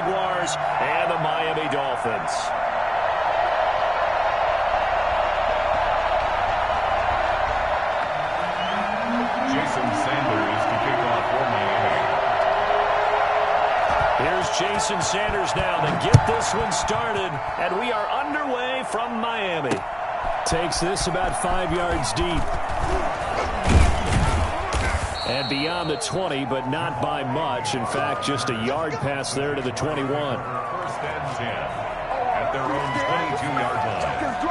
Jaguars and the Miami Dolphins. Jason Sanders to kick off for Miami. Here's Jason Sanders now to get this one started, and we are underway from Miami. Takes this about 5 yards deep. And beyond the 20, but not by much. In fact, just a yard pass there to the 21. First and 10 at their own 22-yard line.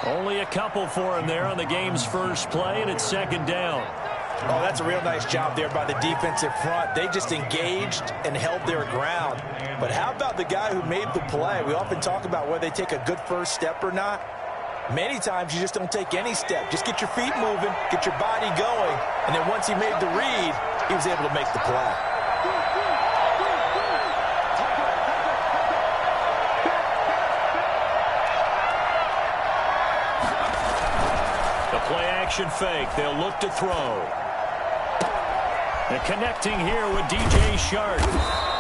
Only a couple for him there on the game's first play, and it's second down. Oh, that's a real nice job there by the defensive front. They just engaged and held their ground. But how about the guy who made the play? We often talk about whether they take a good first step or not. Many times you just don't take any step. Just get your feet moving, get your body going, and then once he made the read, he was able to make the play. Play-action fake. They'll look to throw. And connecting here with DJ Shark.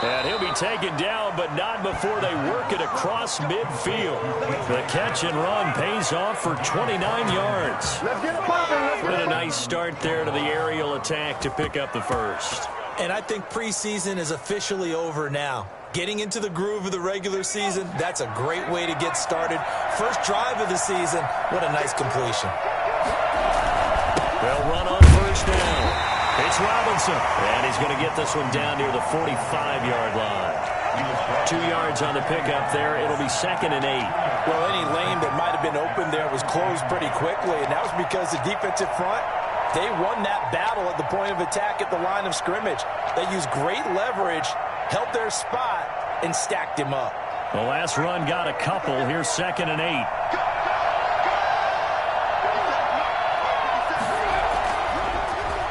And he'll be taken down, but not before they work it across midfield. The catch and run pays off for 29 yards. Been a nice start there to the aerial attack to pick up the first. And I think preseason is officially over now. Getting into the groove of the regular season, that's a great way to get started. First drive of the season, what a nice completion. They'll run on first down. It's Robinson. And he's going to get this one down near the 45-yard line. 2 yards on the pickup there. It'll be second and 8. Well, any lane that might have been open there was closed pretty quickly, and that was because the defensive front, they won that battle at the point of attack at the line of scrimmage. They used great leverage, held their spot, and stacked him up. The last run got a couple. Here's second and 8.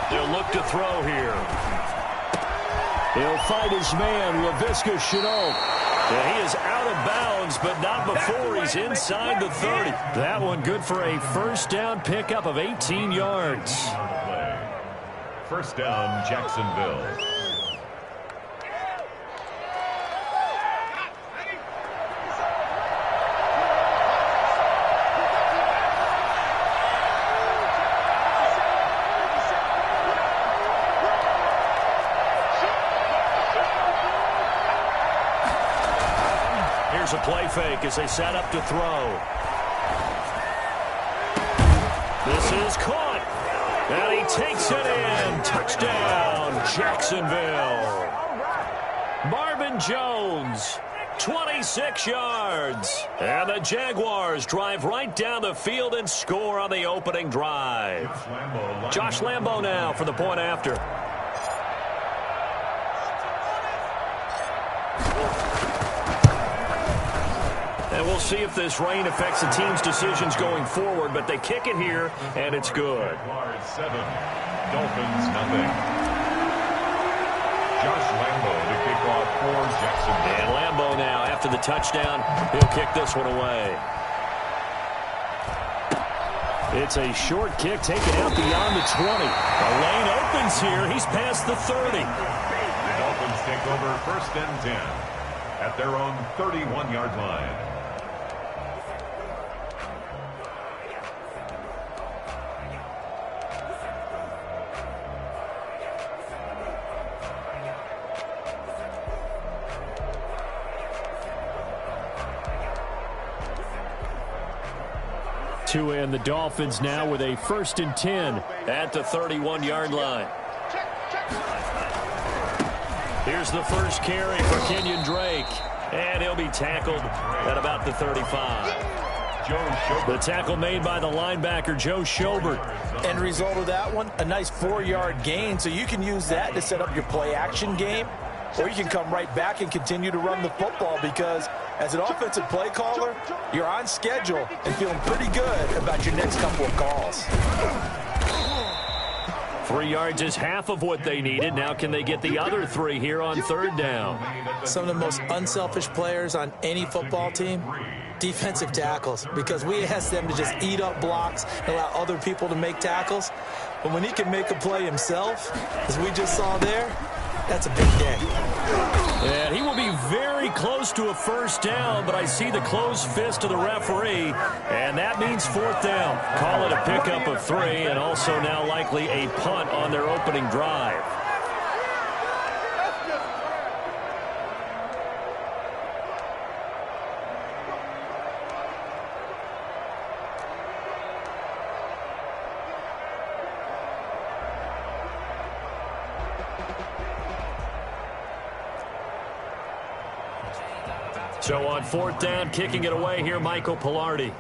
They'll look to throw here. He'll fight his man, Laviska Shenault. He is out of bounds, but not before he's inside the 30. That one good for a first down pickup of 18 yards. First down, Jacksonville. Here's a play fake as they set up to throw. This is caught. And he takes it in. Touchdown, Jacksonville. Marvin Jones, 26 yards. And the Jaguars drive right down the field and score on the opening drive. Josh Lambo now for the point after. And we'll see if this rain affects the team's decisions going forward, but they kick it here, and it's good. 7, Dolphins nothing. Josh Lambo to kick off for Jacksonville. And Lambo now, after the touchdown, he'll kick this one away. It's a short kick taken out beyond the 20. The lane opens here. He's past the 30. The Dolphins take over first and 10 at their own 31-yard line. And the Dolphins now with a first and 10 at the 31-yard line. Here's the first carry for Kenyon Drake, and he'll be tackled at about the 35. The tackle made by the linebacker, Joe Schobert. End result of that one, a nice 4-yard gain. So you can use that to set up your play-action game, or you can come right back and continue to run the football because as an offensive play caller, you're on schedule and feeling pretty good about your next couple of calls. 3 yards is half of what they needed. Now can they get the other 3 here on 3rd down? Some of the most unselfish players on any football team, defensive tackles, because we ask them to just eat up blocks and allow other people to make tackles. But when he can make a play himself, as we just saw there, that's a big day. And he will be very close to a 1st down, but I see the closed fist of the referee, and that means 4th down. Call it a pickup of 3, and also now likely a punt on their opening drive. So on 4th down, kicking it away here, Michael Pilardi.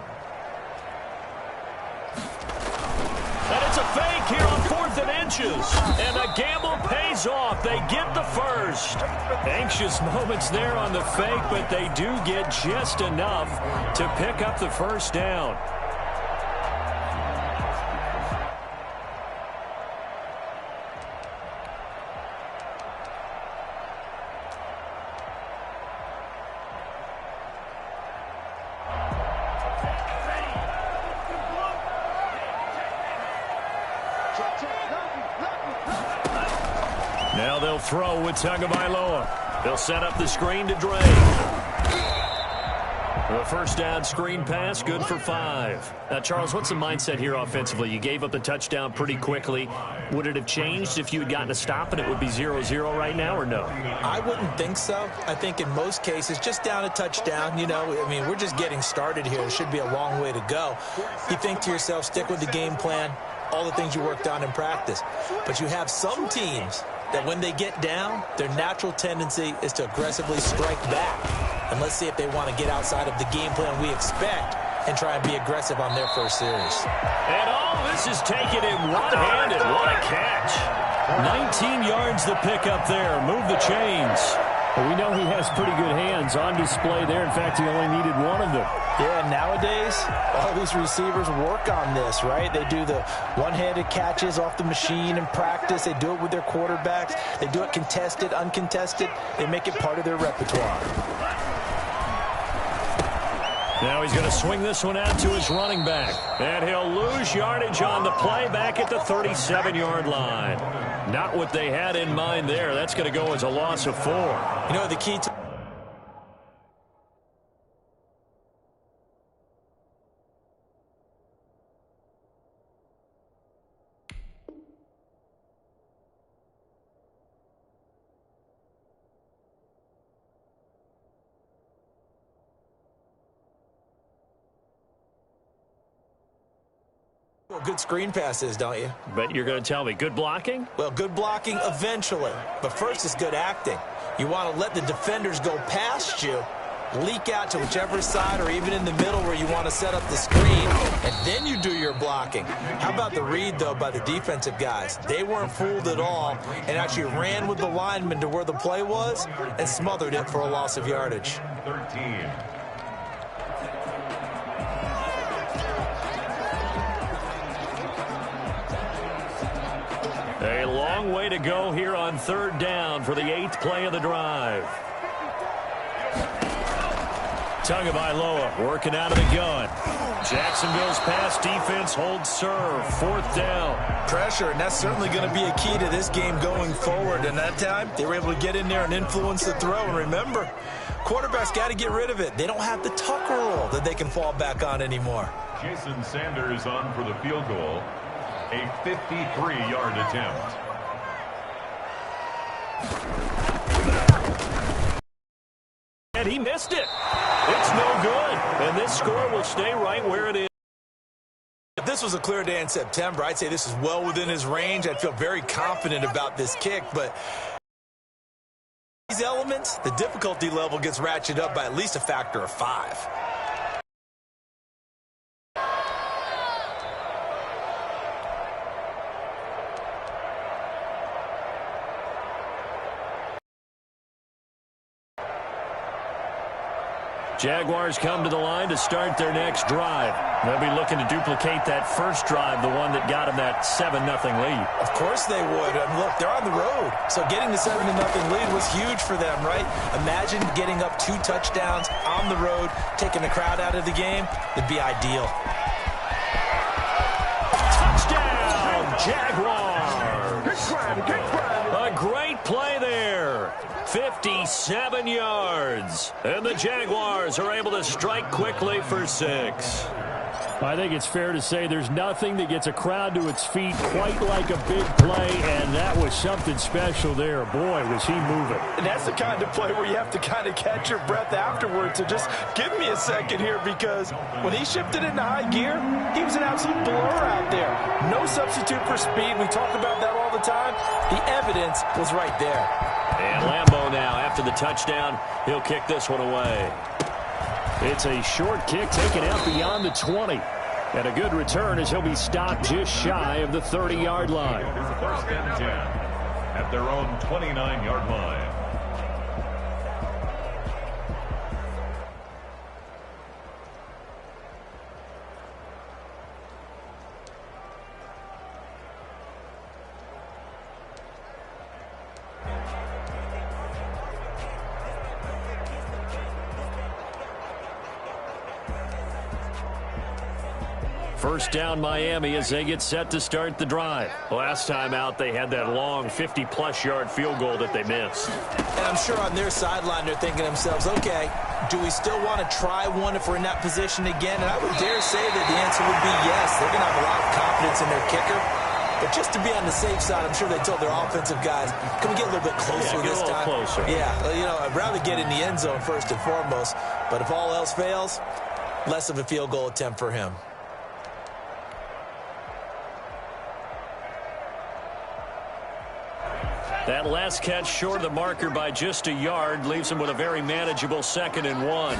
And it's a fake here on 4th and inches. And the gamble pays off. They get the first. Anxious moments there on the fake, but they do get just enough to pick up the 1st down. Now they'll throw with Tagovailoa. They'll set up the screen to Dre. The 1st down screen pass, good for 5. Now, Charles, what's the mindset here offensively? You gave up the touchdown pretty quickly. Would it have changed if you had gotten a stop and it would be 0-0 right now, or no? I wouldn't think so. I think in most cases, just down a touchdown, you know, I mean, we're just getting started here. It should be a long way to go. You think to yourself, stick with the game plan, all the things you worked on in practice. But you have some teams that when they get down, their natural tendency is to aggressively strike back. And let's see if they want to get outside of the game plan we expect and try and be aggressive on their first series. And all this is taken in one-handed. What a catch. 19 yards the pickup there. Move the chains. Well, we know he has pretty good hands on display there. In fact, he only needed one of them. Yeah, nowadays, all these receivers work on this, right? They do the one-handed catches off the machine in practice. They do it with their quarterbacks. They do it contested, uncontested. They make it part of their repertoire. Now he's going to swing this one out to his running back. And he'll lose yardage on the play back at the 37-yard line. Not what they had in mind there. That's going to go as a loss of 4. You know, the key to good screen passes, don't you? Bet you're going to tell me. Good blocking? Well, good blocking eventually. But first is good acting. You want to let the defenders go past you, leak out to whichever side or even in the middle where you want to set up the screen, and then you do your blocking. How about the read, though, by the defensive guys? They weren't fooled at all and actually ran with the lineman to where the play was and smothered it for a loss of yardage. 13. A long way to go here on 3rd down for the 8th play of the drive. Tagovailoa working out of the gun. Jacksonville's pass defense holds serve. 4th down. Pressure, and that's certainly going to be a key to this game going forward. And that time, they were able to get in there and influence the throw. And remember, quarterbacks got to get rid of it. They don't have the tuck rule that they can fall back on anymore. Jason Sanders on for the field goal. A 53-yard attempt. And he missed it. It's no good. And this score will stay right where it is. If this was a clear day in September, I'd say this is well within his range. I'd feel very confident about this kick. But these elements, the difficulty level gets ratcheted up by at least a factor of 5. Jaguars come to the line to start their next drive. They'll be looking to duplicate that first drive, the one that got them that 7-0 lead. Of course they would. Look, they're on the road. So getting the 7-0 lead was huge for them, right? Imagine getting up 2 touchdowns on the road, taking the crowd out of the game. It'd be ideal. Touchdown, Jaguars! A great play there. 57 yards. And the Jaguars are able to strike quickly for 6. I think it's fair to say there's nothing that gets a crowd to its feet quite like a big play, and that was something special there. Boy, was he moving. And that's the kind of play where you have to kind of catch your breath afterwards. So just give me a second here, because when he shifted into high gear, he was an absolute blur out there. No substitute for speed. We talk about that all the time. The evidence was right there. And Lambeau now, after the touchdown, he'll kick this one away. It's a short kick taken out beyond the 20. And a good return as he'll be stopped just shy of the 30-yard line. First and 10 at their own 29-yard line. First down Miami as they get set to start the drive. Last time out, they had that long 50-plus yard field goal that they missed. And I'm sure on their sideline they're thinking to themselves, okay, do we still want to try one if we're in that position again? And I would dare say that the answer would be yes. They're going to have a lot of confidence in their kicker. But just to be on the safe side, I'm sure they told their offensive guys, can we get a little bit closer this time? Closer. Yeah, I'd rather get in the end zone first and foremost. But if all else fails, less of a field goal attempt for him. That last catch short of the marker by just a yard leaves him with a very manageable 2nd and 1.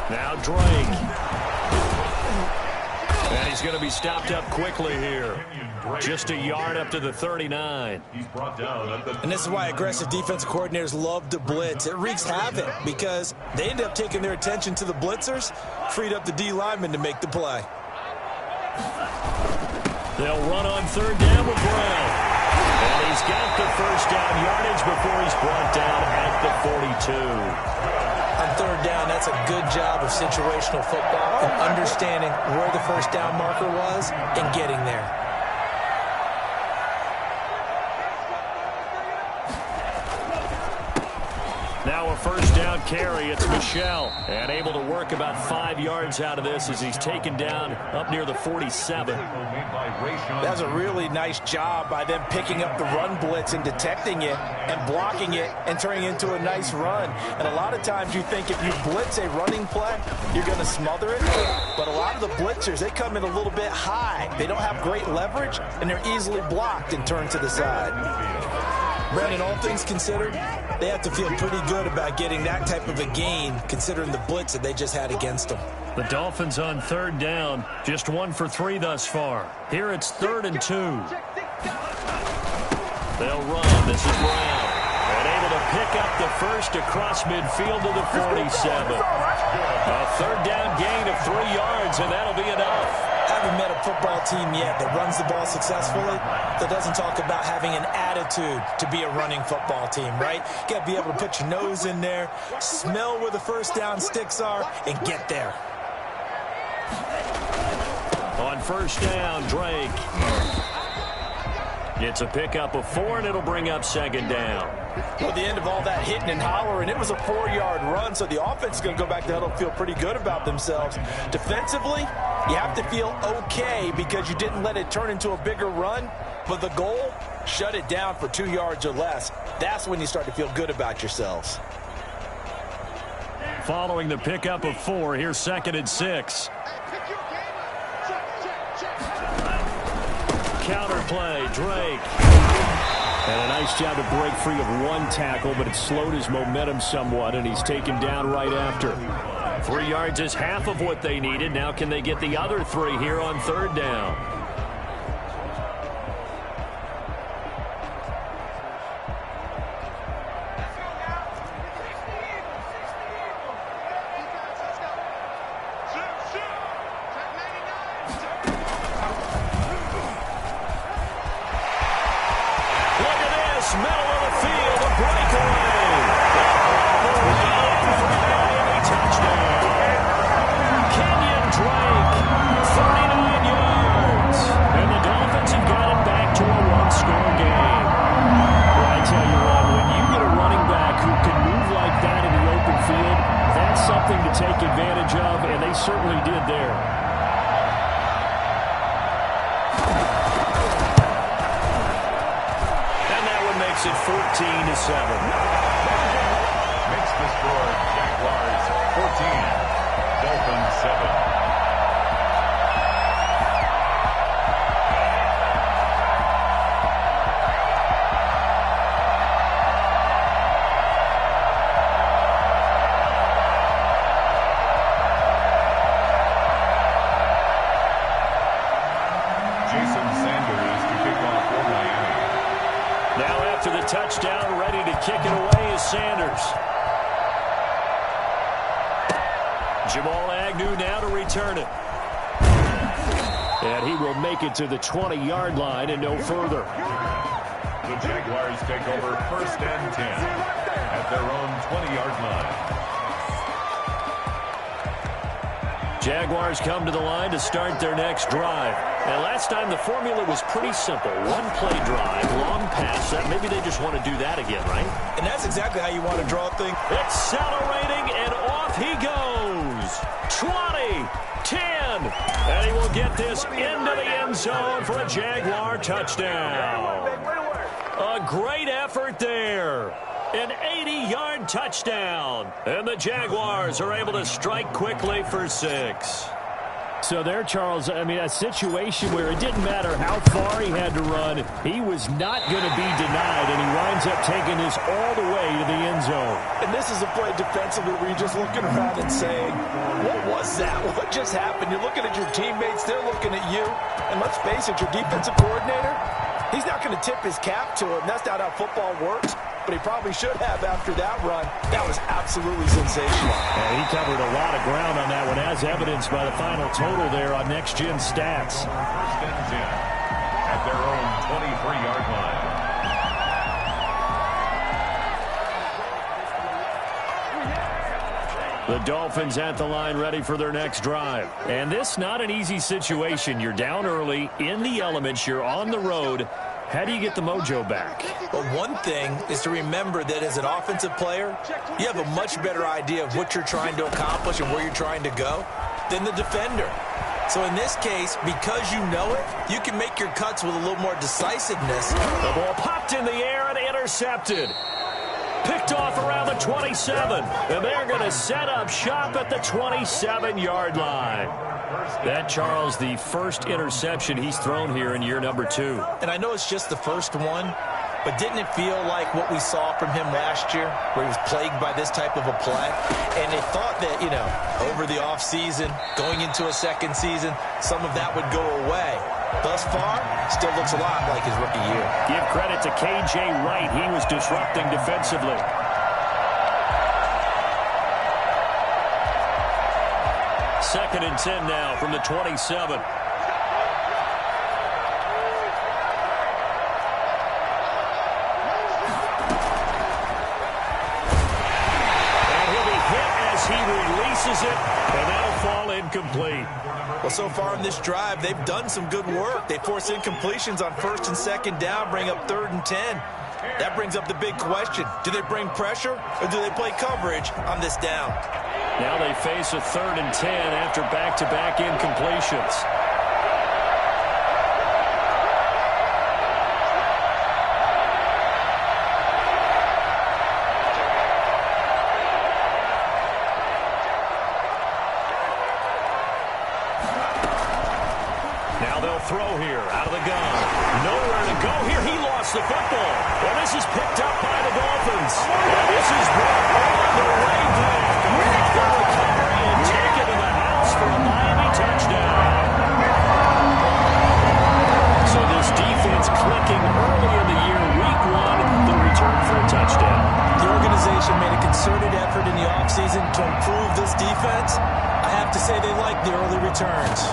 Now Drake. And he's going to be stopped up quickly here. Just a yard up to the 39. He's brought down at the... And this is why aggressive defensive coordinators love to blitz. It wreaks havoc because they end up taking their attention to the blitzers, freed up the D lineman to make the play. They'll run on 3rd down with Brown. And he's got the first down yardage before he's brought down at the 42. On 3rd down, that's a good job of situational football and understanding where the first down marker was and getting there. Now a first down carry. It's Michel. And able to work about 5 yards out of this as he's taken down up near the 47. That's a really nice job by them picking up the run blitz and detecting it and blocking it and turning it into a nice run. And a lot of times you think if you blitz a running play, you're going to smother it. But a lot of the blitzers, they come in a little bit high. They don't have great leverage, and they're easily blocked and turned to the side. Brandon, all things considered, they have to feel pretty good about getting that type of a gain, considering the blitz that they just had against them. The Dolphins on 3rd down, just 1 for 3 thus far. Here it's 3rd and 2. They'll run. This is Brown. And able to pick up the first across midfield to the 47. A 3rd down gain of 3 yards, and that'll be enough. I haven't met a football team yet that runs the ball successfully that doesn't talk about having an attitude to be a running football team, right? You got to be able to put your nose in there, smell where the first down sticks are, and get there. On 1st down, Drake. It's a pickup of 4, and it'll bring up 2nd down. Well, the end of all that hitting and hollering, it was a 4-yard run, so the offense is going to go back to huddle and feel pretty good about themselves. Defensively, you have to feel okay because you didn't let it turn into a bigger run, but the goal, shut it down for 2 yards or less. That's when you start to feel good about yourselves. Following the pickup of 4, here's 2nd and 6. Counter play, Drake. And a nice job to break free of 1 tackle, but it slowed his momentum somewhat, and he's taken down right after. 3 yards is half of what they needed. Now can they get the other 3 here on 3rd down? middle of the field, a breakaway. All the way in for a Miami touchdown. Kenyon Drake, 39 yards. And the Dolphins have got it back to a one-score game. Well, I tell you what, when you get a running back who can move like that in the open field, that's something to take advantage of, and they certainly did there. And that one makes it 14-7. Makes the score Jaguars 14, Dolphins 7. Touchdown, ready to kick it away is Sanders. Jamal Agnew now to return it. And he will make it to the 20-yard line and no further. The Jaguars take over 1st and 10 at their own 20-yard line. Jaguars come to the line to start their next drive. And last time the formula was pretty simple. One-play drive, long pass. Maybe they just want to do that again, right? And that's exactly how you want to draw things. Accelerating, and off he goes. 20, 10. And he will get this into the end zone for a Jaguar touchdown. A great effort there. An 80-yard touchdown. And the Jaguars are able to strike quickly for 6. So there, Charles, I mean, a situation where it didn't matter how far he had to run, he was not going to be denied, and he winds up taking this all the way to the end zone. And this is a play defensively where you're just looking around and saying, what was that? What just happened? You're looking at your teammates, they're looking at you. And let's face it, your defensive coordinator, he's not going to tip his cap to it. That's not how football works. But he probably should have after that run. That was absolutely sensational. And he covered a lot of ground on that one, as evidenced by the final total there on Next Gen Stats. 1st and 10 at their own 23-yard line. The Dolphins at the line ready for their next drive. And this not an easy situation. You're down early, in the elements, you're on the road. How do you get the mojo back? Well, one thing is to remember that as an offensive player, you have a much better idea of what you're trying to accomplish and where you're trying to go than the defender. So in this case, because you know it, you can make your cuts with a little more decisiveness. The ball popped in the air and intercepted. Picked off around the 27. And they're going to set up shop at the 27-yard line. That, Charles, the first interception he's thrown here in year number 2. And I know it's just the first one, but didn't it feel like what we saw from him last year, where he was plagued by this type of a play? And they thought that, you know, over the offseason, going into a second season, some of that would go away. Thus far, still looks a lot like his rookie year. Give credit to K.J. Wright. He was disrupting defensively. Second and 10 now from the 27. He releases it, and that'll fall incomplete. Well, so far in this drive, they've done some good work. They force incompletions on 1st and 2nd down, bring up 3rd and 10. That brings up the big question. Do they bring pressure, or do they play coverage on this down? Now they face a 3rd and 10 after back-to-back incompletions. Throw here out of the gun. Nowhere to go here. He lost the football. Well, this is picked up by the Dolphins. And this is brought all the way back. The recovery and take it to the house for a Miami touchdown. So this defense clicking early in the year, week 1, the return for a touchdown. The organization made a concerted effort in the offseason to improve this defense. I have to say they like the early returns.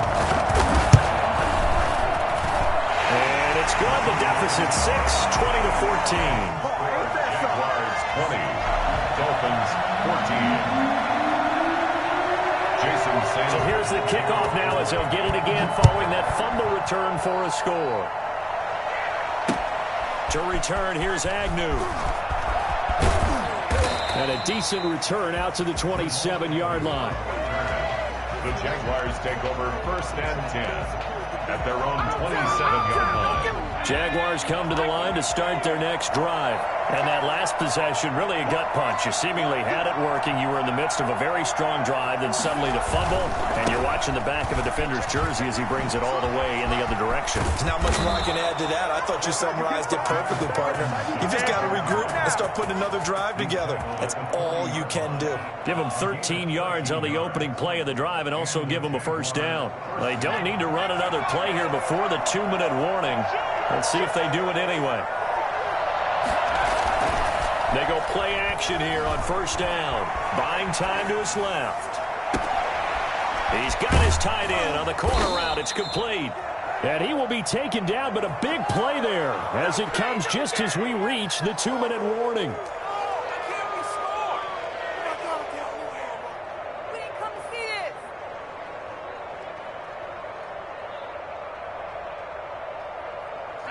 It's It's good. The deficit 6, 20-14. Jaguars 20, Dolphins 14. So here's the kickoff now as they'll get it again following that fumble return for a score. To return, here's Agnew. And a decent return out to the 27-yard line. The Jaguars take over 1st and 10 at their own 27-yard line. Jaguars come to the line to start their next drive. And that last possession, really a gut punch. You seemingly had it working. You were in the midst of a very strong drive, then suddenly the fumble, and you're watching the back of a defender's jersey as he brings it all the way in the other direction. There's not much more I can add to that. I thought you summarized it perfectly, partner. You just got to regroup and start putting another drive together. That's all you can do. Give them 13 yards on the opening play of the drive and also give them a first down. They don't need to run another play here before the 2-minute warning. Let's see if they do it anyway. They go play action here on first down. Buying time to his left. He's got his tight end on the corner route. It's complete. And he will be taken down, but a big play there as it comes just as we reach the 2-minute warning.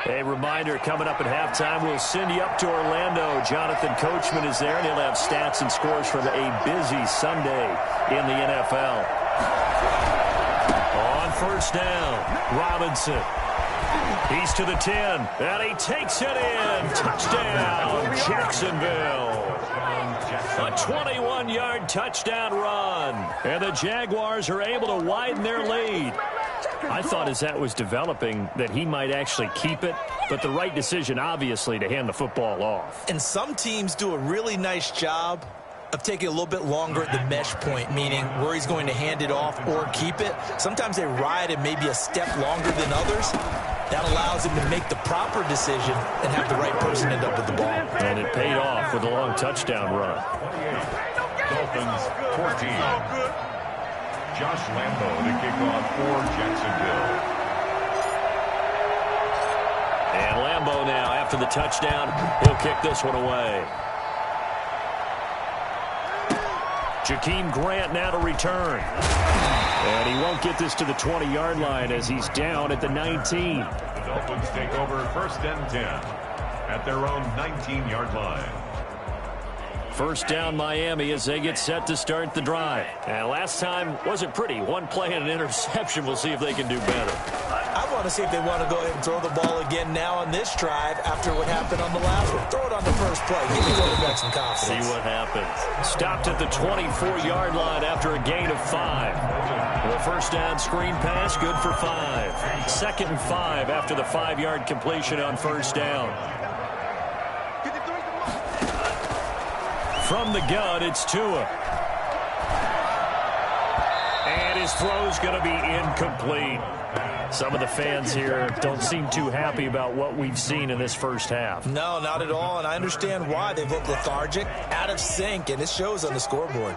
A reminder, coming up at halftime, we'll send you up to Orlando. Jonathan Coachman is there, and he'll have stats and scores from a busy Sunday in the NFL. On first down, Robinson. He's to the 10, and he takes it in. Touchdown, Jacksonville. A 21-yard touchdown run. And the Jaguars are able to widen their lead. I thought as that was developing that he might actually keep it, but the right decision, obviously, to hand the football off. And some teams do a really nice job of taking a little bit longer at the mesh point, meaning where he's going to hand it off or keep it. Sometimes they ride it maybe a step longer than others. That allows him to make the proper decision and have the right person end up with the ball. And it paid off with a long touchdown run. Dolphins 14. Josh Lambo to kick off for Jacksonville. And Lambo now, after the touchdown, he'll kick this one away. Jakeem Grant now to return. And he won't get this to the 20-yard line as he's down at the 19. The Dolphins take over 1st and 10 at their own 19-yard line. First down, Miami, as they get set to start the drive. And last time wasn't pretty. One play and an interception. We'll see if they can do better. I want to see if they want to go ahead and throw the ball again now on this drive after what happened on the last one. Throw it on the first play. Give me quarterback some confidence. See what happens. Stopped at the 24-yard line after a gain of 5. The first down screen pass, good for 5. 2nd and 5 after the 5-yard completion on first down. From the gun, it's Tua. And his throw's going to be incomplete. Some of the fans here don't seem too happy about what we've seen in this first half. No, not at all, and I understand why. They've looked lethargic, out of sync, and it shows on the scoreboard.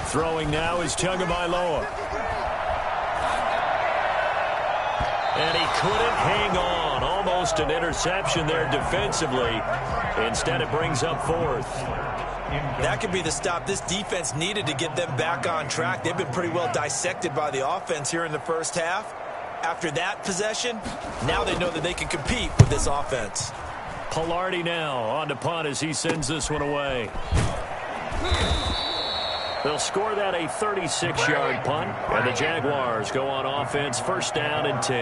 Throwing now is Tagovailoa. And he couldn't hang on. Almost an interception there defensively. Instead, it brings up 4th. That could be the stop this defense needed to get them back on track. They've been pretty well dissected by the offense here in the first half. After that possession, now they know that they can compete with this offense. Pilardi now on to punt as he sends this one away. They'll score that a 36-yard punt, and the Jaguars go on offense, first down and 10.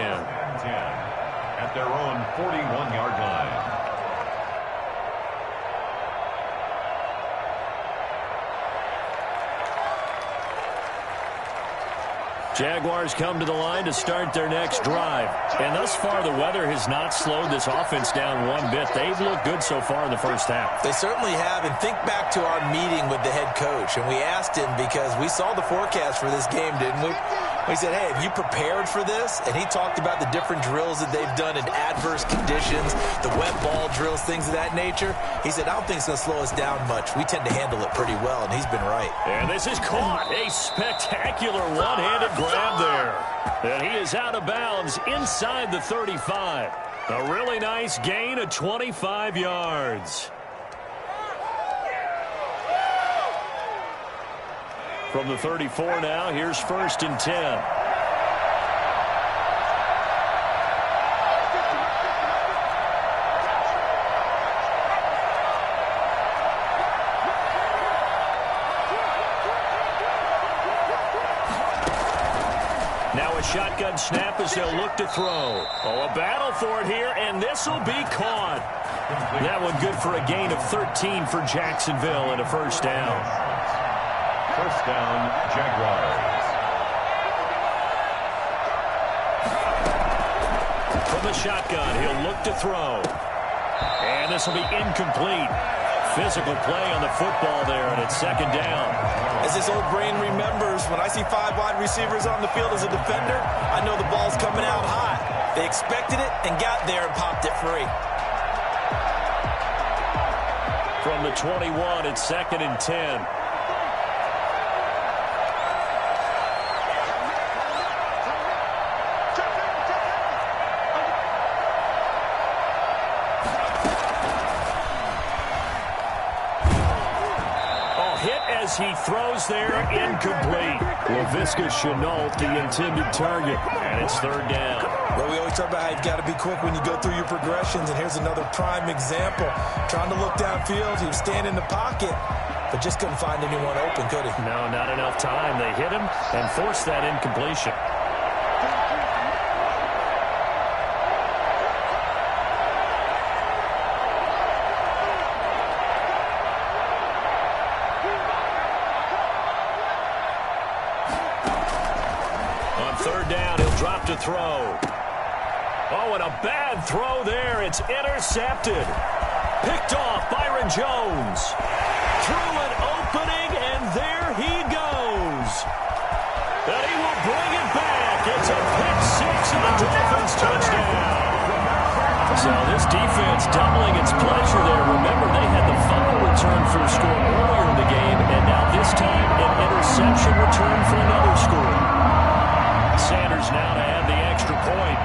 At their own 41-yard line. Jaguars come to the line to start their next drive. And thus far, the weather has not slowed this offense down one bit. They've looked good so far in the first half. They certainly have. And think back to our meeting with the head coach. And we asked him because we saw the forecast for this game, didn't we? He said, hey, have you prepared for this? And he talked about the different drills that they've done in adverse conditions, the wet ball drills, things of that nature. He said, I don't think it's going to slow us down much. We tend to handle it pretty well, and he's been right. And this is caught. A spectacular one-handed grab there. And he is out of bounds inside the 35. A really nice gain of 25 yards. From the 34 now, here's 1st and 10. Now a shotgun snap as they'll look to throw. Oh, a battle for it here, and this will be caught. That one good for a gain of 13 for Jacksonville and a 1st down. 1st down, Jaguars. From the shotgun, he'll look to throw. And this will be incomplete. Physical play on the football there, and it's 2nd down. As his old brain remembers, when I see 5 wide receivers on the field as a defender, I know the ball's coming out hot. They expected it and got there and popped it free. From the 21, it's 2nd and 10. He throws there, incomplete. Laviska Shenault, the intended target, and it's 3rd down. Well, we always talk about how you've got to be quick when you go through your progressions, and here's another prime example. Trying to look downfield, he was standing in the pocket, but just couldn't find anyone open, could he? No, not enough time. They hit him and forced that incompletion. To throw. Oh, and a bad throw there. It's intercepted. Picked off Byron Jones. Through an opening, and there he goes. And he will bring it back. It's a pick 6 and a Dolphins touchdown. So this defense doubling its pleasure there. Remember, they had the fumble return for a score earlier in the game, and now this time an interception return for another score. Sanders now to add the extra point.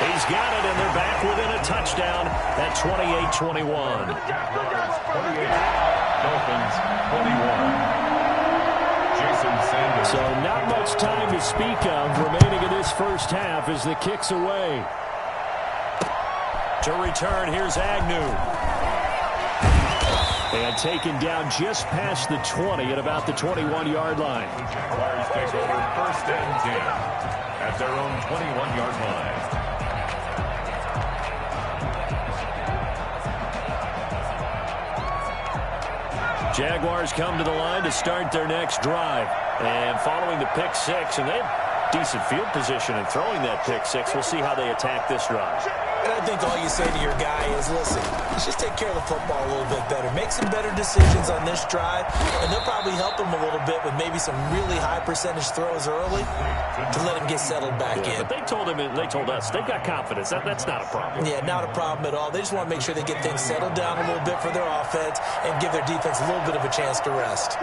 He's got it, and they're back within a touchdown at 28-21. Jaguars 28, Dolphins 21. Jason Sanders. So not much time to speak of remaining in this 1st half as the kick's away. To return, here's Agnew. And taken down just past the 20 at about the 21-yard line. The Jaguars take over 1st and 10 at their own 21-yard line. Jaguars come to the line to start their next drive. And following the pick 6, and they have decent field position in throwing that pick 6. We'll see how they attack this drive. And I think all you say to your guy is, listen, let's just take care of the football a little bit better. Make some better decisions on this drive, and they'll probably help him a little bit with maybe some really high percentage throws early to let him get settled back in. But they told us, they've got confidence. That's not a problem. Yeah, not a problem at all. They just want to make sure they get things settled down a little bit for their offense and give their defense a little bit of a chance to rest.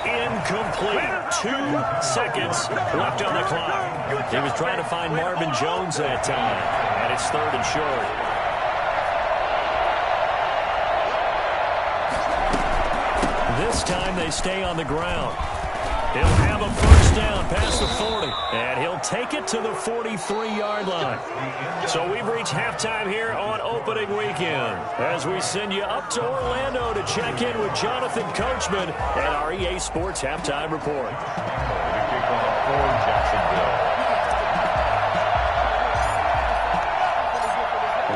Incomplete. 2 seconds left on the clock. He was trying to find Marvin Jones that time, and it's 3rd and short. This time they stay on the ground. He'll have a 1st down past the 40, and he'll take it to the 43-yard line. So we've reached halftime here on opening weekend as we send you up to Orlando to check in with Jonathan Coachman and our EA Sports Halftime Report. The kickoff for Jacksonville.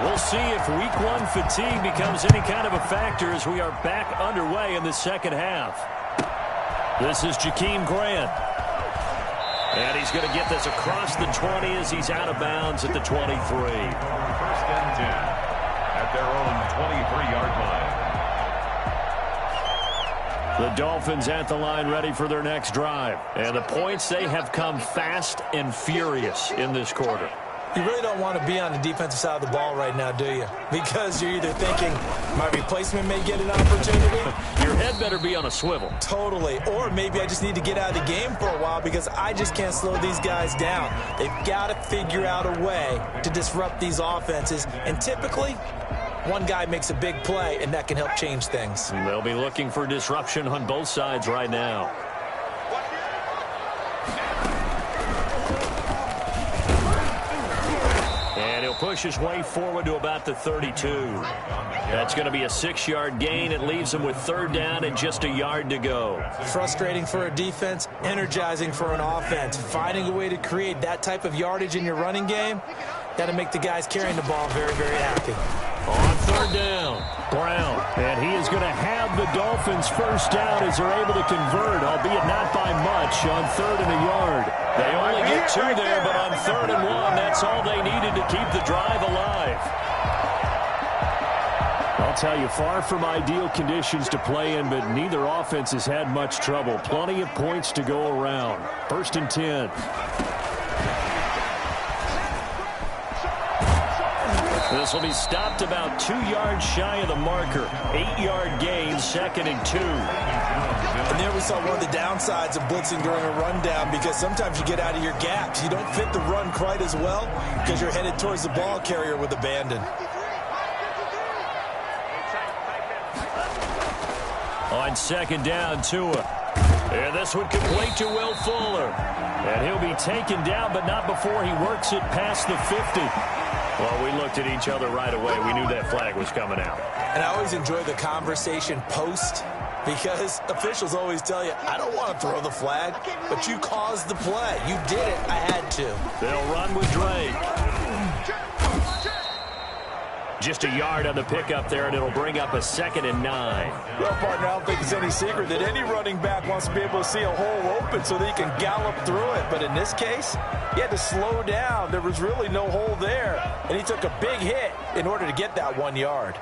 We'll see if week one fatigue becomes any kind of a factor as we are back underway in the second half. This is Jakeem Grant. And he's going to get this across the 20 as he's out of bounds at the 23. First and 10 at their own 23-yard line. The Dolphins at the line ready for their next drive. And the points, they have come fast and furious in this quarter. You really don't want to be on the defensive side of the ball right now, do you? Because you're either thinking, my replacement may get an opportunity. Your head better be on a swivel. Totally. Or maybe I just need to get out of the game for a while because I just can't slow these guys down. They've got to figure out a way to disrupt these offenses. And typically, one guy makes a big play, and that can help change things. They'll be looking for disruption on both sides right now. Push his way forward to about the 32. That's going to be a 6-yard gain. It leaves him with third down and just a yard to go. Frustrating for a defense, energizing for an offense. Finding a way to create that type of yardage in your running game, that'll make the guys carrying the ball very, very happy. On third down, Brown. And he is going to have the Dolphins first down as they're able to convert, albeit not by much, on third and a yard. They only get 2 there, but on third and 1, that's all they needed to keep the drive alive. I'll tell you, far from ideal conditions to play in, but neither offense has had much trouble. Plenty of points to go around. First and 10. This will be stopped about 2 yards shy of the marker. 8-yard gain, second and 2. And there we saw one of the downsides of blitzing during a rundown because sometimes you get out of your gaps. You don't fit the run quite as well because you're headed towards the ball carrier with abandon. On second down, Tua. And this one complete to Will Fuller. And he'll be taken down, but not before he works it past the 50. Well, we looked at each other right away. We knew that flag was coming out. And I always enjoy the conversation post because officials always tell you, I don't want to throw the flag, but you caused the play. You did it. I had to. They'll run with Drake. Just a yard on the pickup there, and it'll bring up a second and 9. Well, partner, I don't think it's any secret that any running back wants to be able to see a hole open so that he can gallop through it. But in this case, he had to slow down. There was really no hole there, and he took a big hit in order to get that 1 yard.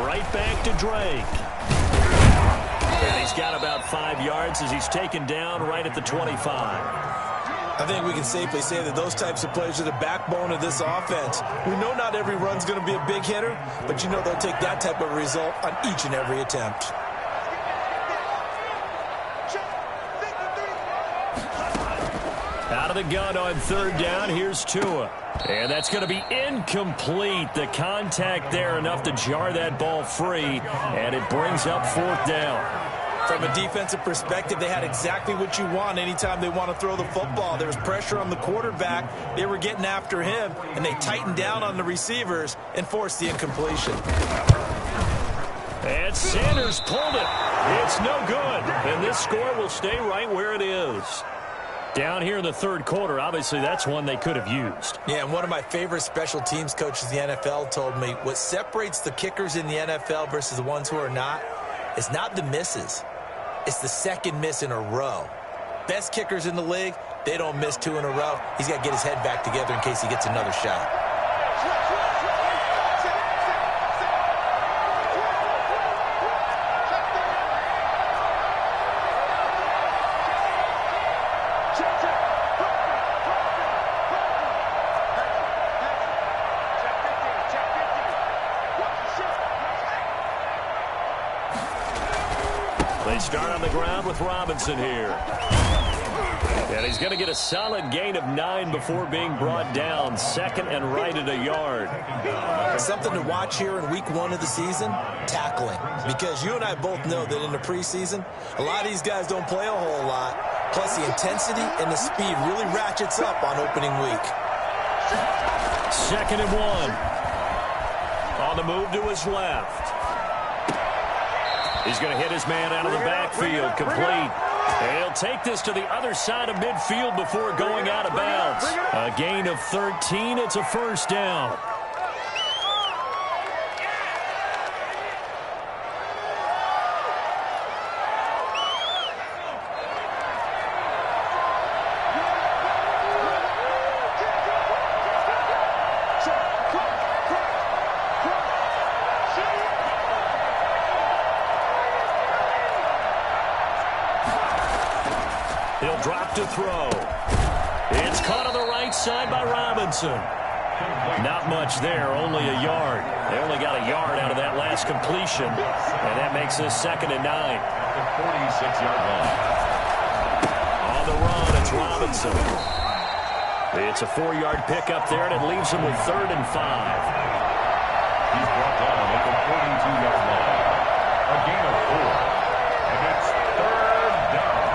Right back to Drake. And he's got about 5 yards as he's taken down right at the 25. I think we can safely say that those types of plays are the backbone of this offense. We know not every run's going to be a big hitter, but you know they'll take that type of result on each and every attempt. Out of the gun on third down, here's Tua. And that's going to be incomplete. The contact there enough to jar that ball free, and it brings up fourth down. From a defensive perspective, they had exactly what you want anytime they want to throw the football. There was pressure on the quarterback. They were getting after him, and they tightened down on the receivers and forced the incompletion. And Sanders pulled it. It's no good. And this score will stay right where it is. Down here in the third quarter, obviously that's one they could have used. Yeah, and one of my favorite special teams coaches in the NFL told me what separates the kickers in the NFL versus the ones who are not is not the misses. It's the second miss in a row. Best kickers in the league, they don't miss 2 in a row. He's got to get his head back together in case he gets another shot. They start on the ground with Robinson here. And he's going to get a solid gain of 9 before being brought down. Second and right at a yard. Something to watch here in week 1 of the season, tackling. Because you and I both know that in the preseason, a lot of these guys don't play a whole lot. Plus the intensity and the speed really ratchets up on opening week. Second and 1. On the move to his left. He's going to hit his man out of the backfield. Complete. He'll take this to the other side of midfield before going out of bounds. A gain of 13. It's a first down. He'll drop to throw. It's caught on the right side by Robinson. Not much there, only a yard. They only got a yard out of that last completion, and that makes this 2nd and 9. At the 46-yard line. On the run, it's Robinson. It's a 4-yard pickup there, and it leaves him with 3rd and 5. He's brought down at the 42-yard line. A gain of 4. And it's 3rd down.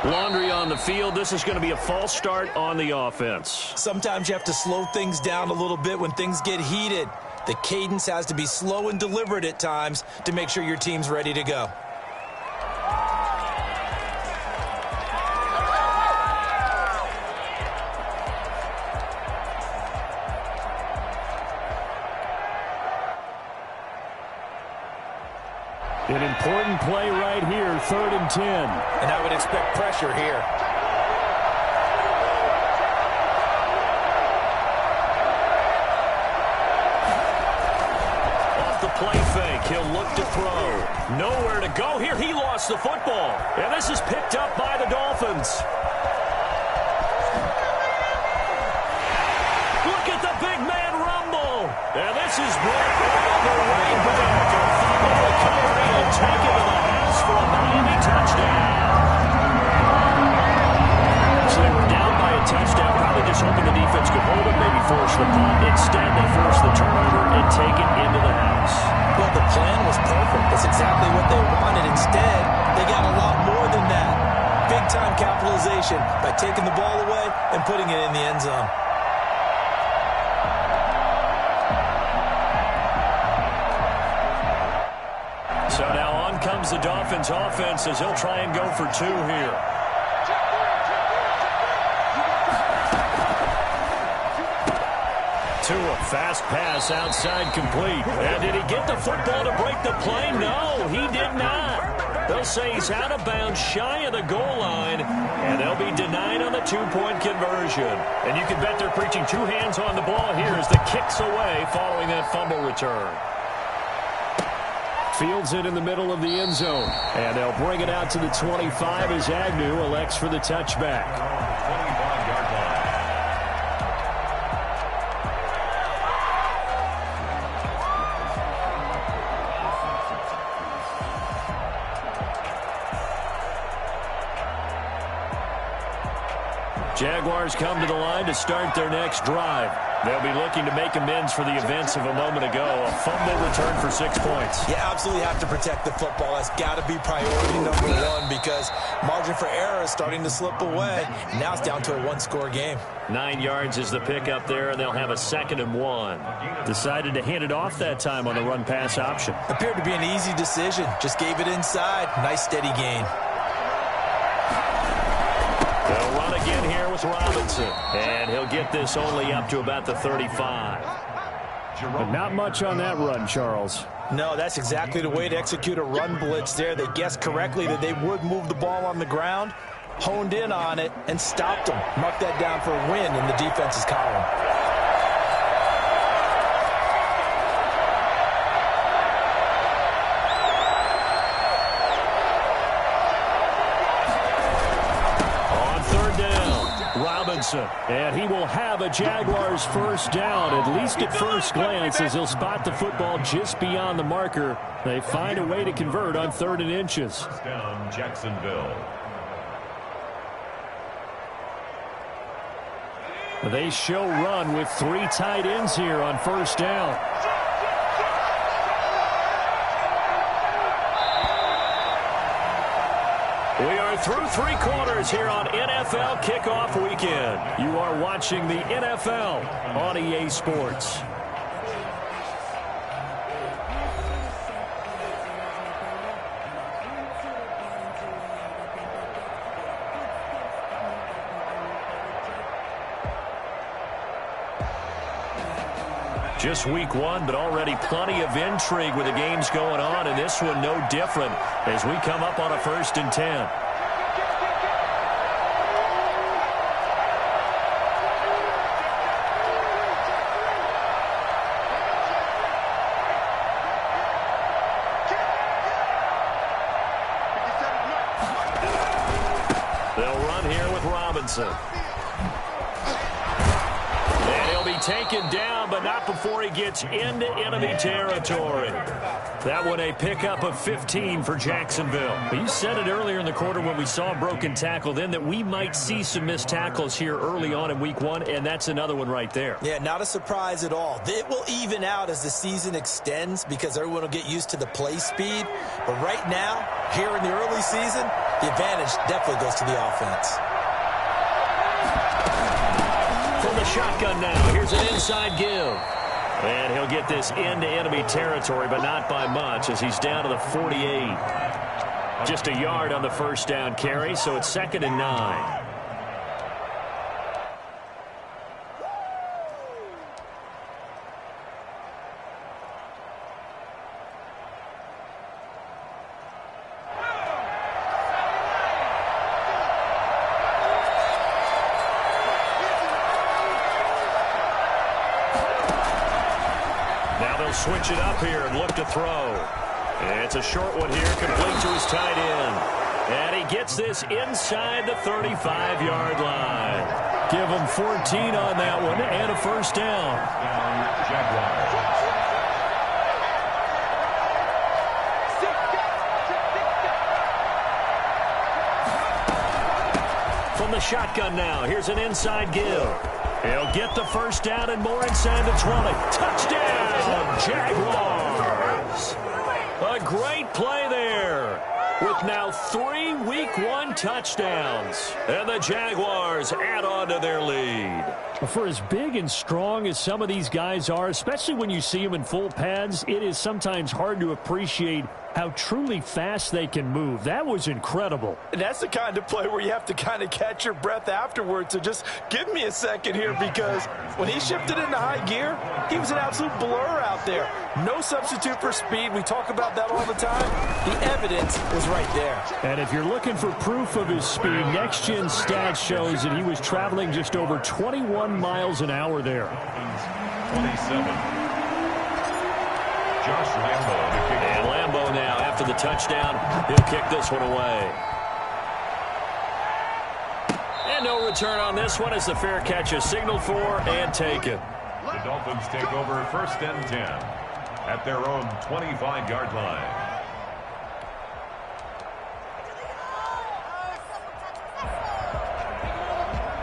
Laundry on the field. This is going to be a false start on the offense. Sometimes you have to slow things down a little bit when things get heated. The cadence has to be slow and deliberate at times to make sure your team's ready to go. An important play right here, 3rd and 10. And I would expect pressure here. Off the play fake, he'll look to throw. Nowhere to go here. He lost the football. And this is picked up by the Dolphins. Look at the big man rumble. And this is brought all the way back. Recovery and take it to the house for a Miami touchdown. So they were down by a touchdown, probably just hoping the defense could hold it, maybe force the punt. Instead, they force the turnover and take it into the house. Well, the plan was perfect. That's exactly what they wanted. Instead, they got a lot more than that. Big-time capitalization by taking the ball away and putting it in the end zone. So now on comes the Dolphins offense as he'll try and go for 2 here. Tua, fast pass outside complete. And did he get the football to break the play? No, he did not. They'll say he's out of bounds shy of the goal line, and they'll be denied on the 2-point conversion. And you can bet they're preaching 2 hands on the ball here as the kick's away following that fumble return. Fields it in the middle of the end zone. And they'll bring it out to the 25 as Agnew elects for the touchback. 25-yard line. Jaguars come to the line to start their next drive. They'll be looking to make amends for the events of a moment ago. A fumble return for 6 points. You absolutely have to protect the football. That's got to be priority number 1 because margin for error is starting to slip away. Now it's down to a 1-score game. 9 yards is the pickup there, and they'll have a 2nd and 1. Decided to hand it off that time on the run-pass option. Appeared to be an easy decision. Just gave it inside. Nice steady gain. They'll run again here with Robinson. And he'll get this only up to about the 35. But not much on that run, Charles. No, that's exactly the way to execute a run blitz there. They guessed correctly that they would move the ball on the ground, honed in on it, and stopped them. Mark that down for a win in the defense's column. And he will have a Jaguars first down, at least at first glance, as he'll spot the football just beyond the marker. They find a way to convert on 3rd and inches. First down, Jacksonville. They show run with 3 tight ends here on first down. We are through three quarters here on NFL Kickoff Weekend. You are watching the NFL on EA Sports. Just week one, but already plenty of intrigue with the games going on, and this one no different as we come up on a 1st and 10. They'll run here with Robinson. Taken down, but not before he gets into enemy territory. That one a pickup of 15 for Jacksonville. You said it earlier in the quarter when we saw a broken tackle then that we might see some missed tackles here early on in week one, and that's another one right there. Yeah, not a surprise at all. It will even out as the season extends because everyone will get used to the play speed. But right now, here in the early season, the advantage definitely goes to the offense. From the shotgun now, here's an inside give. And he'll get this into enemy territory, but not by much as he's down to the 48. Just a yard on the first down carry, so it's 2nd and 9. Switch it up here and look to throw. It's a short one here, complete to his tight end. And he gets this inside the 35-yard line. Give him 14 on that one and a first down. From the shotgun now, here's an inside give. He'll get the first down and more inside the 20. Touchdown, Jaguars. A great play there with now 3 week one touchdowns. And the Jaguars add on to their lead. For as big and strong as some of these guys are, especially when you see them in full pads, it is sometimes hard to appreciate how truly fast they can move. That was incredible. And that's the kind of play where you have to kind of catch your breath afterwards. So just give me a second here, because when he shifted into high gear, he was an absolute blur out there. No substitute for speed. We talk about that all the time. The evidence was right there. And if you're looking for proof of his speed, Next Gen Stats shows that he was traveling just over 21 miles an hour there. 27. Josh Lambo. And Lambo now, after the touchdown, he'll kick this one away. And no return on this one as the fair catch is signaled for and taken. The Dolphins take over 1st and 10 at their own 25-yard line.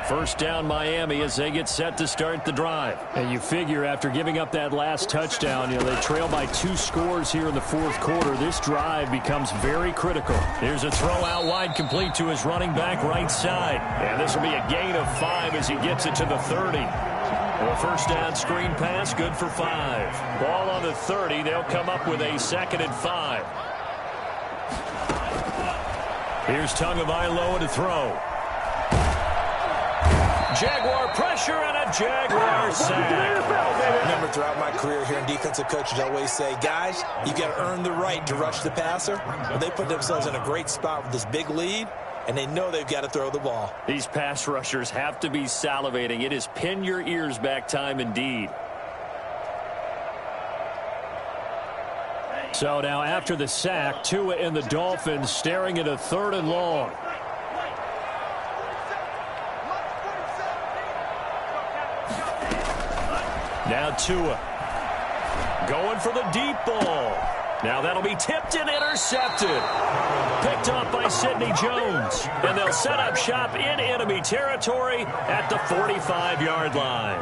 First down Miami as they get set to start the drive. And you figure after giving up that last touchdown, they trail by 2 scores here in the 4th quarter. This drive becomes very critical. Here's a throw out wide, complete to his running back right side. And this will be a gain of 5 as he gets it to the 30. A first down screen pass, good for 5. Ball on the 30. They'll come up with a 2nd and 5. Here's Tagovailoa to throw. Jaguar pressure and a Jaguar sack. Remember, throughout my career here in defensive coaches, I always say, guys, you got to earn the right to rush the passer. Well, they put themselves in a great spot with this big lead, and they know they've got to throw the ball. These pass rushers have to be salivating. It is pin your ears back time indeed. So now after the sack, Tua and the Dolphins staring at a 3rd and long. Now Tua going for the deep ball. Now that'll be tipped and intercepted. Picked off by Sidney Jones. And they'll set up shop in enemy territory at the 45-yard line.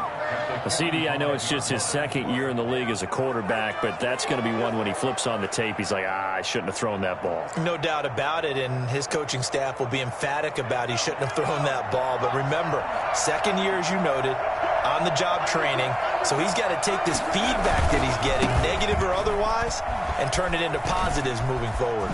CD, I know it's just his second year in the league as a quarterback, but that's going to be one when he flips on the tape, he's like, I shouldn't have thrown that ball. No doubt about it, and his coaching staff will be emphatic about he shouldn't have thrown that ball. But remember, second year, as you noted, on-the-job training, so he's got to take this feedback that he's getting, negative or otherwise, and turn it into positives moving forward.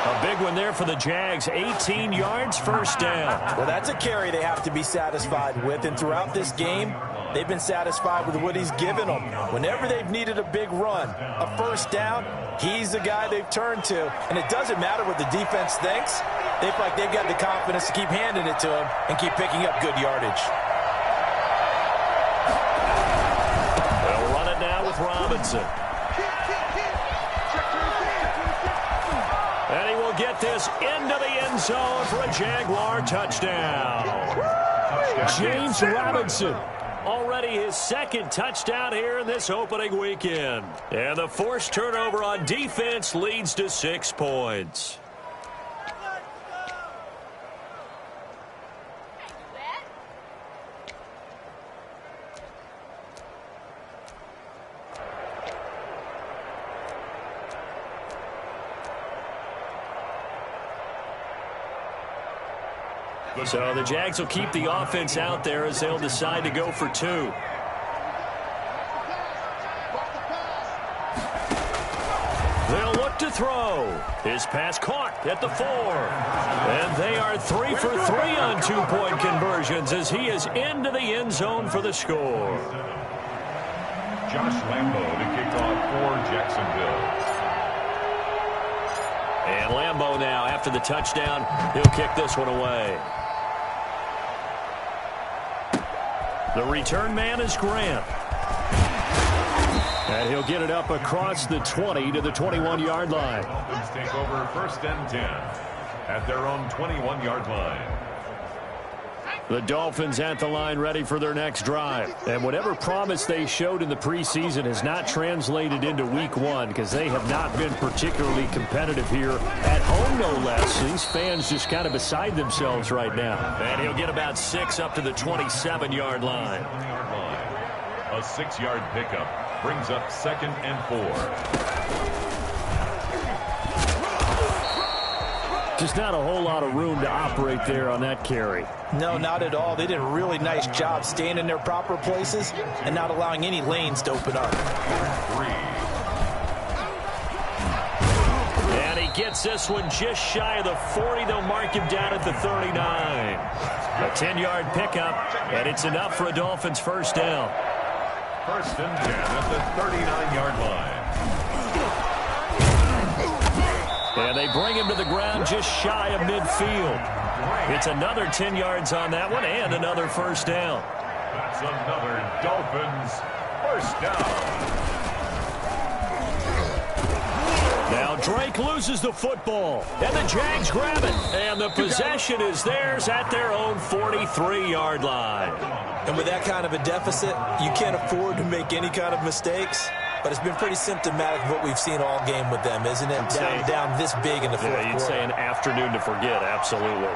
A big one there for the Jags, 18 yards, first down. Well, that's a carry they have to be satisfied with, and throughout this game, they've been satisfied with what he's given them. Whenever they've needed a big run, a first down, he's the guy they've turned to. And it doesn't matter what the defense thinks. They feel like they've got the confidence to keep handing it to him and keep picking up good yardage. They'll run it now with Robinson. And he will get this into the end zone for a Jaguar touchdown. James Robinson, already his second touchdown here in this opening weekend. And the forced turnover on defense leads to 6 points. So the Jags will keep the offense out there as they'll decide to go for 2. They'll look to throw. His pass caught at the 4. And they are 3 for 3 on 2-point conversions as he is into the end zone for the score. Josh Lambo to kick off for Jacksonville. And Lambo now, after the touchdown, he'll kick this one away. The return man is Grant. And he'll get it up across the 20 to the 21-yard line. Dolphins take over first and 10 at their own 21-yard line. The Dolphins at the line ready for their next drive. And whatever promise they showed in the preseason has not translated into week 1 because they have not been particularly competitive here at home, no less. These fans just kind of beside themselves right now. And he'll get about 6 up to the 27-yard line. A 6-yard pickup brings up 2nd and 4. Just not a whole lot of room to operate there on that carry. No, not at all. They did a really nice job staying in their proper places and not allowing any lanes to open up. 3. And he gets this one just shy of the 40. They'll mark him down at the 39. A 10-yard pickup, and it's enough for a Dolphins first down. First and 10 at the 39-yard line. And they bring him to the ground just shy of midfield. It's another 10 yards on that one and another first down. That's another Dolphins first down. Now Drake loses the football, and the Jags grab it. And the possession is theirs at their own 43-yard line. And with that kind of a deficit, you can't afford to make any kind of mistakes. But it's been pretty symptomatic of what we've seen all game with them, isn't it? Down this big in the fourth quarter. You'd say an afternoon to forget, absolutely.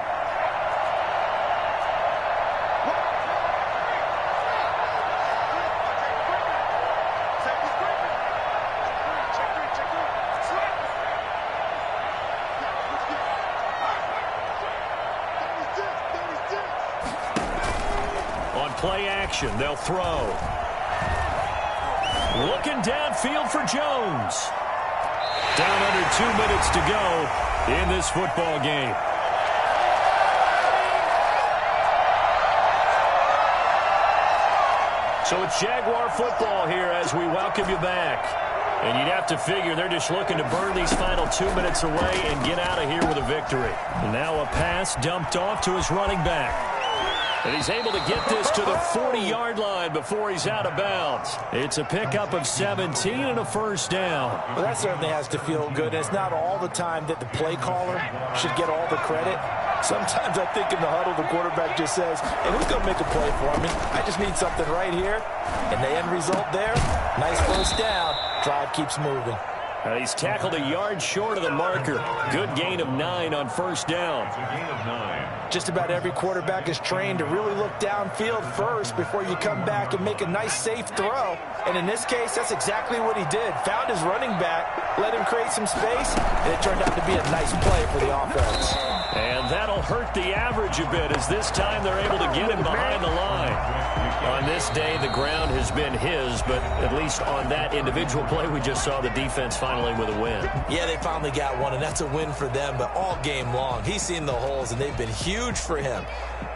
On play action, they'll throw. Looking downfield for Jones. Down under 2 minutes to go in this football game. So it's Jaguar football here as we welcome you back. And you'd have to figure they're just looking to burn these final 2 minutes away and get out of here with a victory. And now a pass dumped off to his running back. And he's able to get this to the 40-yard line before he's out of bounds. It's a pickup of 17 and a first down. Well, that certainly has to feel good. And it's not all the time that the play caller should get all the credit. Sometimes I think in the huddle, the quarterback just says, hey, who's going to make a play for me? I just need something right here. And the end result there, nice first down. Drive keeps moving. And he's tackled a yard short of the marker. Good gain of 9 on first down. It's a gain of 9. Just about every quarterback is trained to really look downfield first before you come back and make a nice, safe throw. And in this case, that's exactly what he did. Found his running back, let him create some space, and it turned out to be a nice play for the offense. And that'll hurt the average a bit as this time they're able to get him behind the line. On this day, the ground has been his, but at least on that individual play, we just saw the defense finally with a win. Yeah, they finally got one, and that's a win for them, but all game long, he's seen the holes, and they've been huge for him.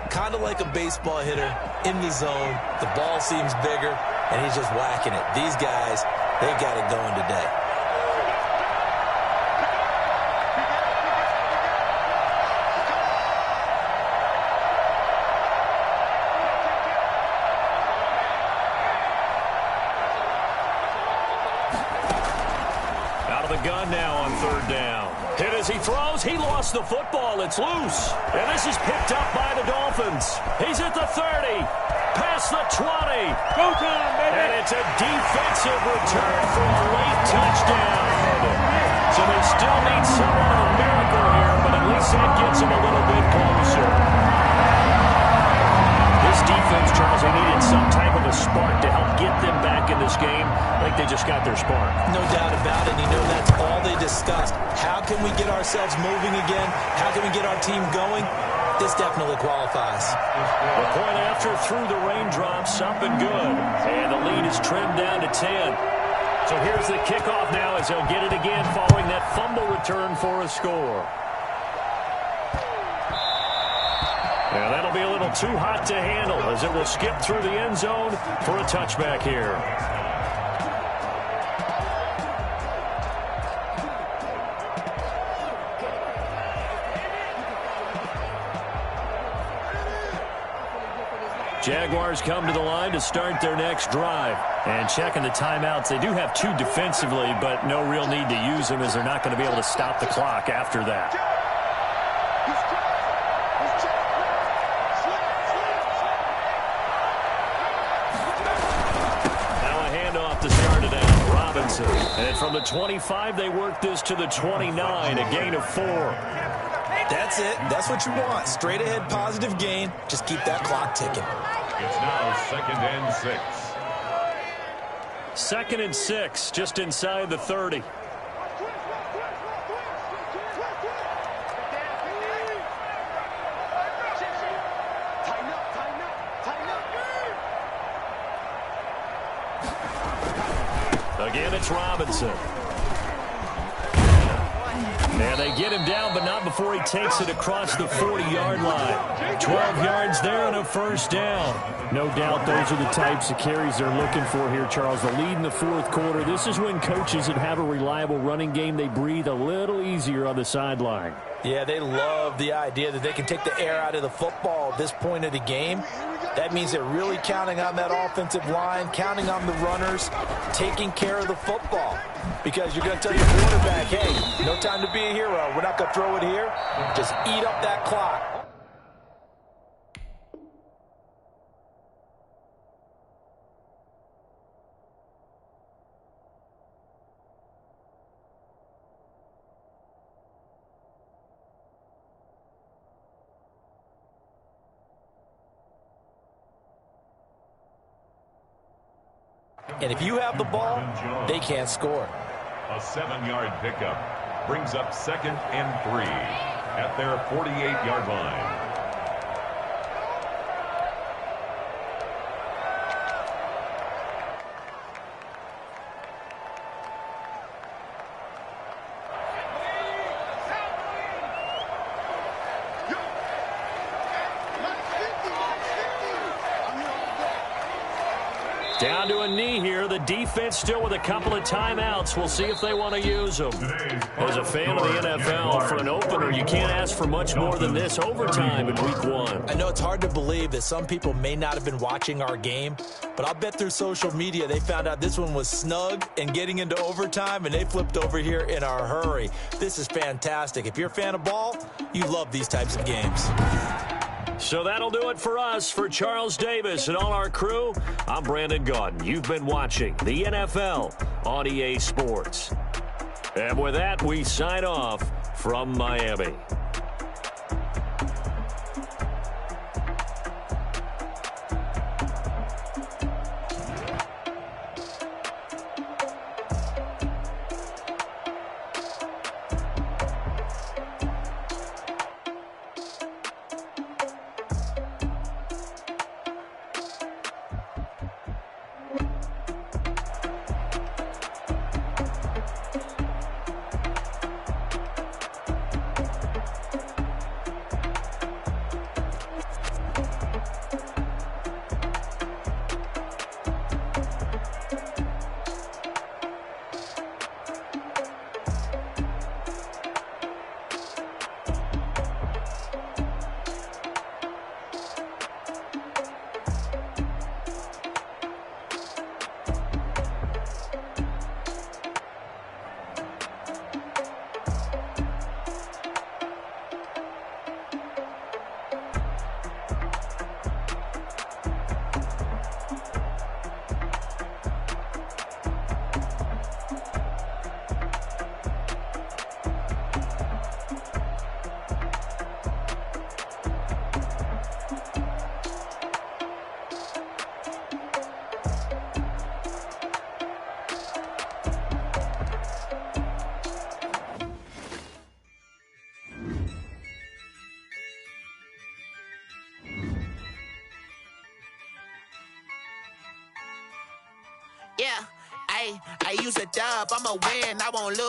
Kind of like a baseball hitter in the zone. The ball seems bigger, and he's just whacking it. These guys, they got it going today. Gun now on third down. Hit as he throws. He lost the football. It's loose. And this is picked up by the Dolphins. He's at the 30. Past the 20. Go time, baby. And it's a defensive return for a late touchdown. So they still need somewhat of a miracle here, but at least that gets them a little bit closer. This defense, Charles, they needed some type of a spark to help get them back in this game. I think they just got their spark. No doubt about it. You know, that's all they discussed. How can we get ourselves moving again? How can we get our team going? This definitely qualifies. The point after through the raindrops, up and good. And the lead is trimmed down to 10. So here's the kickoff now as they'll get it again following that fumble return for a score. And that'll be a little too hot to handle as it will skip through the end zone for a touchback here. Jaguars come to the line to start their next drive. And checking the timeouts, they do have 2 defensively, but no real need to use them as they're not going to be able to stop the clock after that. Now a handoff to start it out. Robinson. And from the 25, they work this to the 29, a gain of 4. That's it. That's what you want. Straight ahead positive gain. Just keep that clock ticking. It's now 2nd and 6. 2nd and 6, just inside the 30. Again, it's Robinson. And they get him down, but not before he takes it across the 40-yard line. 12 yards there and a first down. No doubt those are the types of carries they're looking for here, Charles. The lead in the fourth quarter. This is when coaches that have a reliable running game, they breathe a little easier on the sideline. Yeah, they love the idea that they can take the air out of the football at this point of the game. That means they're really counting on that offensive line, counting on the runners, taking care of the football. Because you're going to tell your quarterback, hey, no time to be a hero. We're not going to throw it here. Just eat up that clock. And if you have the ball, they can't score. A 7-yard pickup brings up 2nd and 3 at their 48-yard line. Down to a knee here. The defense still with a couple of timeouts. We'll see if they want to use them. As a fan of the NFL, for an opener, you can't ask for much more than this. Overtime in week 1. I know it's hard to believe that some people may not have been watching our game, but I'll bet through social media they found out this one was snug and getting into overtime, and they flipped over here in a hurry. This is fantastic. If you're a fan of ball, you love these types of games. So that'll do it for us. For Charles Davis and all our crew, I'm Brandon Gaudin. You've been watching the NFL on EA Sports. And with that, we sign off from Miami. Yeah, I use a dub, I'ma win, I won't lose.